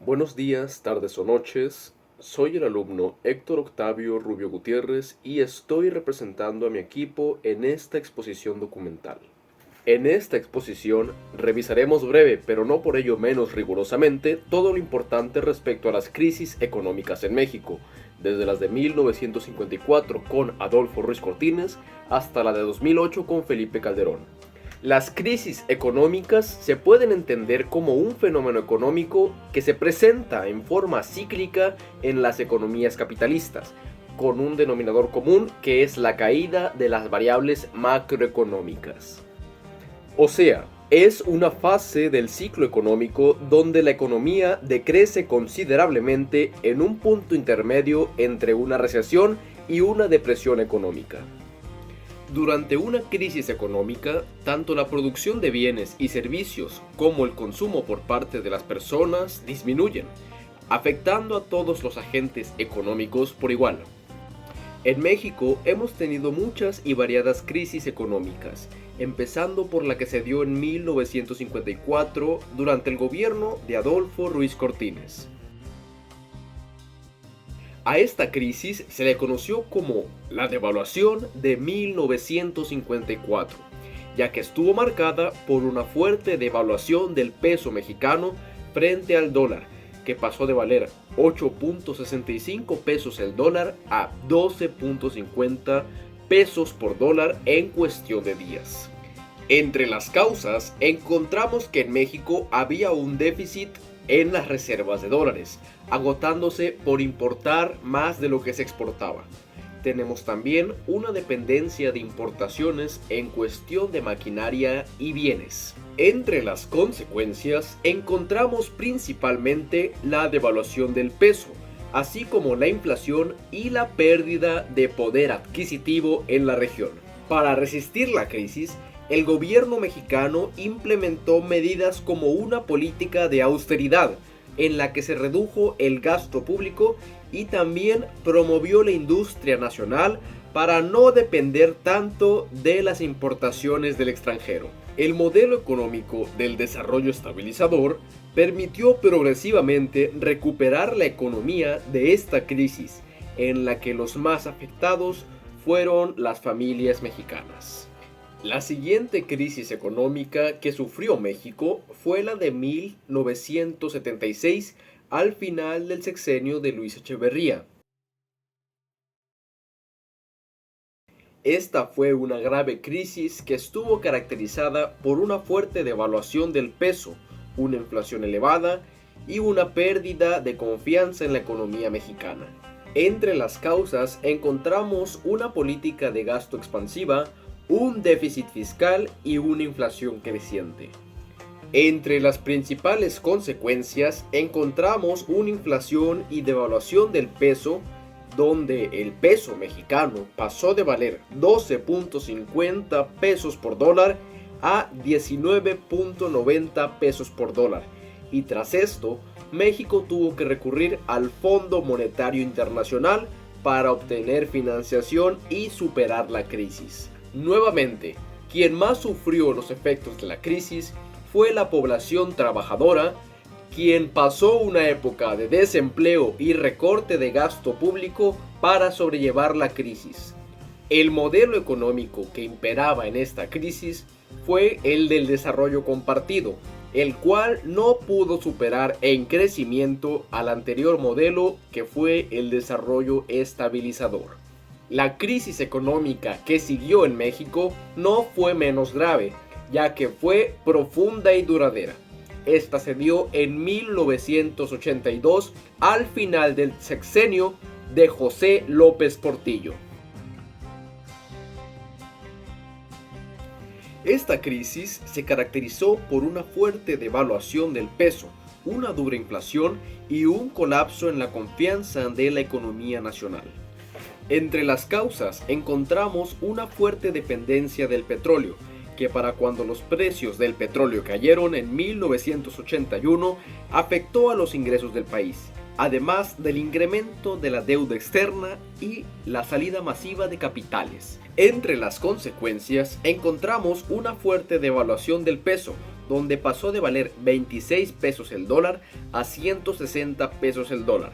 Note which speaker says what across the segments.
Speaker 1: Buenos días, tardes o noches. Soy el alumno Héctor Octavio Rubio Gutiérrez y estoy representando a mi equipo en esta exposición documental. En esta exposición revisaremos breve, pero no por ello menos rigurosamente, todo lo importante respecto a las crisis económicas en México, desde las de 1954 con Adolfo Ruiz Cortines hasta la de 2008 con Felipe Calderón. Las crisis económicas se pueden entender como un fenómeno económico que se presenta en forma cíclica en las economías capitalistas, con un denominador común que es la caída de las variables macroeconómicas. O sea, es una fase del ciclo económico donde la economía decrece considerablemente en un punto intermedio entre una recesión y una depresión económica. Durante una crisis económica, tanto la producción de bienes y servicios como el consumo por parte de las personas disminuyen, afectando a todos los agentes económicos por igual. En México hemos tenido muchas y variadas crisis económicas, empezando por la que se dio en 1954 durante el gobierno de Adolfo Ruiz Cortines. A esta crisis se le conoció como la devaluación de 1954, ya que estuvo marcada por una fuerte devaluación del peso mexicano frente al dólar, que pasó de valer 8.65 pesos el dólar a 12.50 pesos por dólar en cuestión de días. Entre las causas encontramos que en México había un déficit en las reservas de dólares, agotándose por importar más de lo que se exportaba. Tenemos también una dependencia de importaciones en cuestión de maquinaria y bienes. Entre las consecuencias encontramos principalmente la devaluación del peso, así como la inflación y la pérdida de poder adquisitivo en la región. Para resistir la crisis, el gobierno mexicano implementó medidas como una política de austeridad, en la que se redujo el gasto público y también promovió la industria nacional para no depender tanto de las importaciones del extranjero. El modelo económico del desarrollo estabilizador permitió progresivamente recuperar la economía de esta crisis, en la que los más afectados fueron las familias mexicanas. La siguiente crisis económica que sufrió México fue la de 1976 al final del sexenio de Luis Echeverría. Esta fue una grave crisis que estuvo caracterizada por una fuerte devaluación del peso, una inflación elevada y una pérdida de confianza en la economía mexicana. Entre las causas encontramos una política de gasto expansiva, un déficit fiscal y una inflación creciente. Entre las principales consecuencias encontramos una inflación y devaluación del peso, donde el peso mexicano pasó de valer 12.50 pesos por dólar a 19.90 pesos por dólar, y tras esto México tuvo que recurrir al Fondo Monetario Internacional para obtener financiación y superar la crisis. Nuevamente, quien más sufrió los efectos de la crisis fue la población trabajadora, quien pasó una época de desempleo y recorte de gasto público para sobrellevar la crisis. El modelo económico que imperaba en esta crisis fue el del desarrollo compartido, el cual no pudo superar en crecimiento al anterior modelo, que fue el desarrollo estabilizador. La crisis económica que siguió en México no fue menos grave, ya que fue profunda y duradera. Esta se dio en 1982 al final del sexenio de José López Portillo. Esta crisis se caracterizó por una fuerte devaluación del peso, una dura inflación y un colapso en la confianza de la economía nacional. Entre las causas encontramos una fuerte dependencia del petróleo, que para cuando los precios del petróleo cayeron en 1981 afectó a los ingresos del país, además del incremento de la deuda externa y la salida masiva de capitales. Entre las consecuencias encontramos una fuerte devaluación del peso, donde pasó de valer 26 pesos el dólar a 160 pesos el dólar.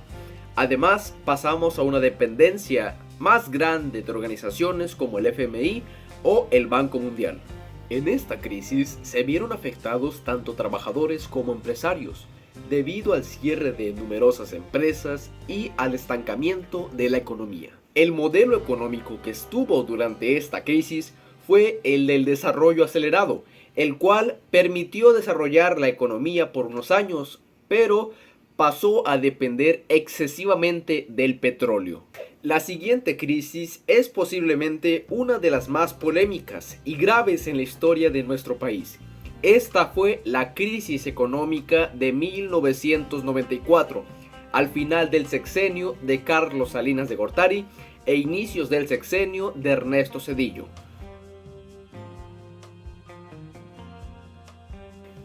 Speaker 1: Además, pasamos a una dependencia más grande de organizaciones como el FMI o el Banco Mundial. En esta crisis se vieron afectados tanto trabajadores como empresarios, debido al cierre de numerosas empresas y al estancamiento de la economía. El modelo económico que estuvo durante esta crisis fue el del desarrollo acelerado, el cual permitió desarrollar la economía por unos años, pero pasó a depender excesivamente del petróleo. La siguiente crisis es posiblemente una de las más polémicas y graves en la historia de nuestro país. Esta fue la crisis económica de 1994, al final del sexenio de Carlos Salinas de Gortari e inicios del sexenio de Ernesto Zedillo.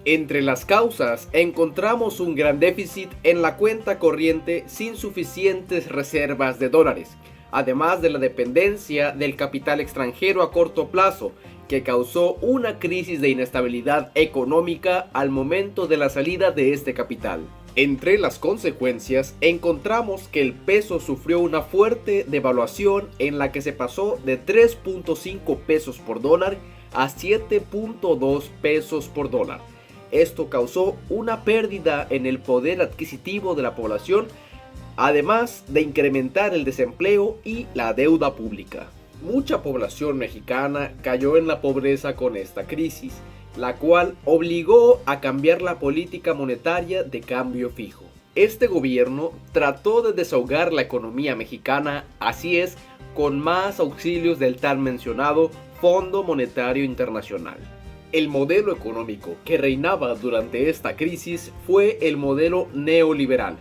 Speaker 1: Entre las causas encontramos un gran déficit en la cuenta corriente sin suficientes reservas de dólares, además de la dependencia del capital extranjero a corto plazo, que causó una crisis de inestabilidad económica al momento de la salida de este capital. Entre las consecuencias encontramos que el peso sufrió una fuerte devaluación en la que se pasó de 3.5 pesos por dólar a 7.2 pesos por dólar. Esto causó una pérdida en el poder adquisitivo de la población, además de incrementar el desempleo y la deuda pública. Mucha población mexicana cayó en la pobreza con esta crisis, la cual obligó a cambiar la política monetaria de cambio fijo. Este gobierno trató de desahogar la economía mexicana, así es, con más auxilios del tan mencionado Fondo Monetario Internacional. El modelo económico que reinaba durante esta crisis fue el modelo neoliberal,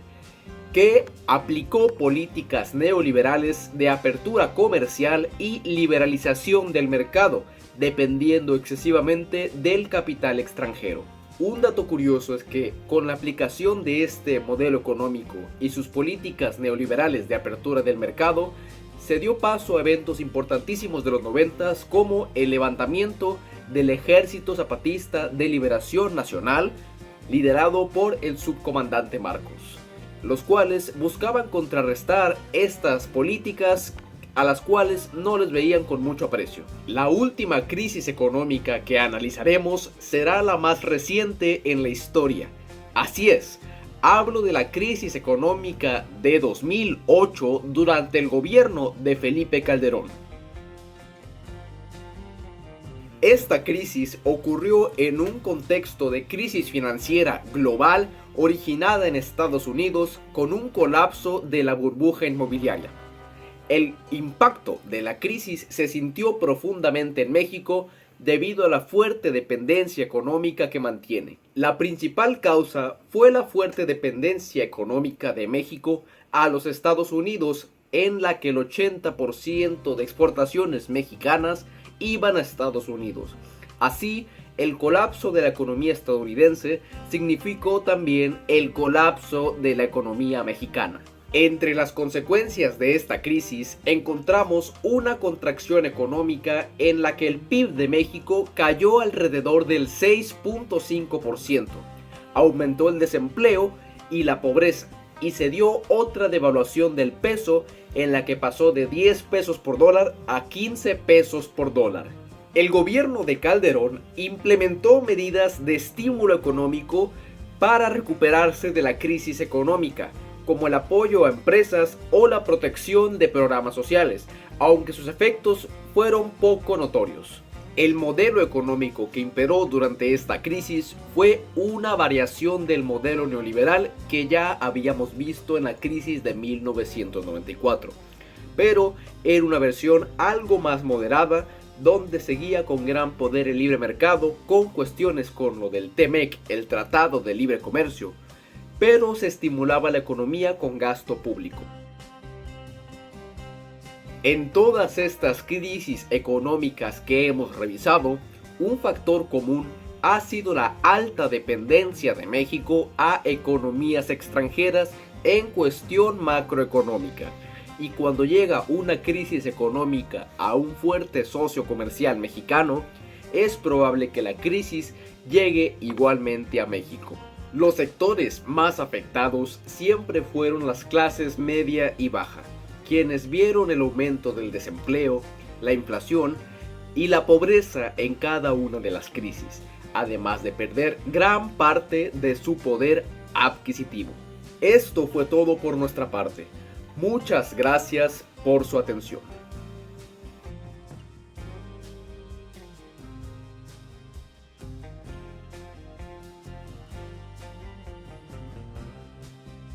Speaker 1: que aplicó políticas neoliberales de apertura comercial y liberalización del mercado, dependiendo excesivamente del capital extranjero. Un dato curioso es que con la aplicación de este modelo económico y sus políticas neoliberales de apertura del mercado, se dio paso a eventos importantísimos de los 90s como el levantamiento del Ejército Zapatista de Liberación Nacional, liderado por el subcomandante Marcos, los cuales buscaban contrarrestar estas políticas a las cuales no les veían con mucho aprecio. La última crisis económica que analizaremos será la más reciente en la historia. Así es, hablo de la crisis económica de 2008 durante el gobierno de Felipe Calderón. Esta crisis ocurrió en un contexto de crisis financiera global originada en Estados Unidos con un colapso de la burbuja inmobiliaria. El impacto de la crisis se sintió profundamente en México debido a la fuerte dependencia económica que mantiene. La principal causa fue la fuerte dependencia económica de México a los Estados Unidos, en la que el 80% de exportaciones mexicanas iban a Estados Unidos. Así, el colapso de la economía estadounidense significó también el colapso de la economía mexicana. Entre las consecuencias de esta crisis encontramos una contracción económica en la que el PIB de México cayó alrededor del 6.5%, aumentó el desempleo y la pobreza, y se dio otra devaluación del peso en la que pasó de 10 pesos por dólar a 15 pesos por dólar. El gobierno de Calderón implementó medidas de estímulo económico para recuperarse de la crisis económica, como el apoyo a empresas o la protección de programas sociales, aunque sus efectos fueron poco notorios. El modelo económico que imperó durante esta crisis fue una variación del modelo neoliberal que ya habíamos visto en la crisis de 1994, pero era una versión algo más moderada, donde seguía con gran poder el libre mercado, con cuestiones con lo del TEMEC, el Tratado de Libre Comercio, pero se estimulaba la economía con gasto público. En todas estas crisis económicas que hemos revisado, un factor común ha sido la alta dependencia de México a economías extranjeras en cuestión macroeconómica. Y cuando llega una crisis económica a un fuerte socio comercial mexicano, es probable que la crisis llegue igualmente a México. Los sectores más afectados siempre fueron las clases media y baja, quienes vieron el aumento del desempleo, la inflación y la pobreza en cada una de las crisis, además de perder gran parte de su poder adquisitivo. Esto fue todo por nuestra parte. Muchas gracias por su atención.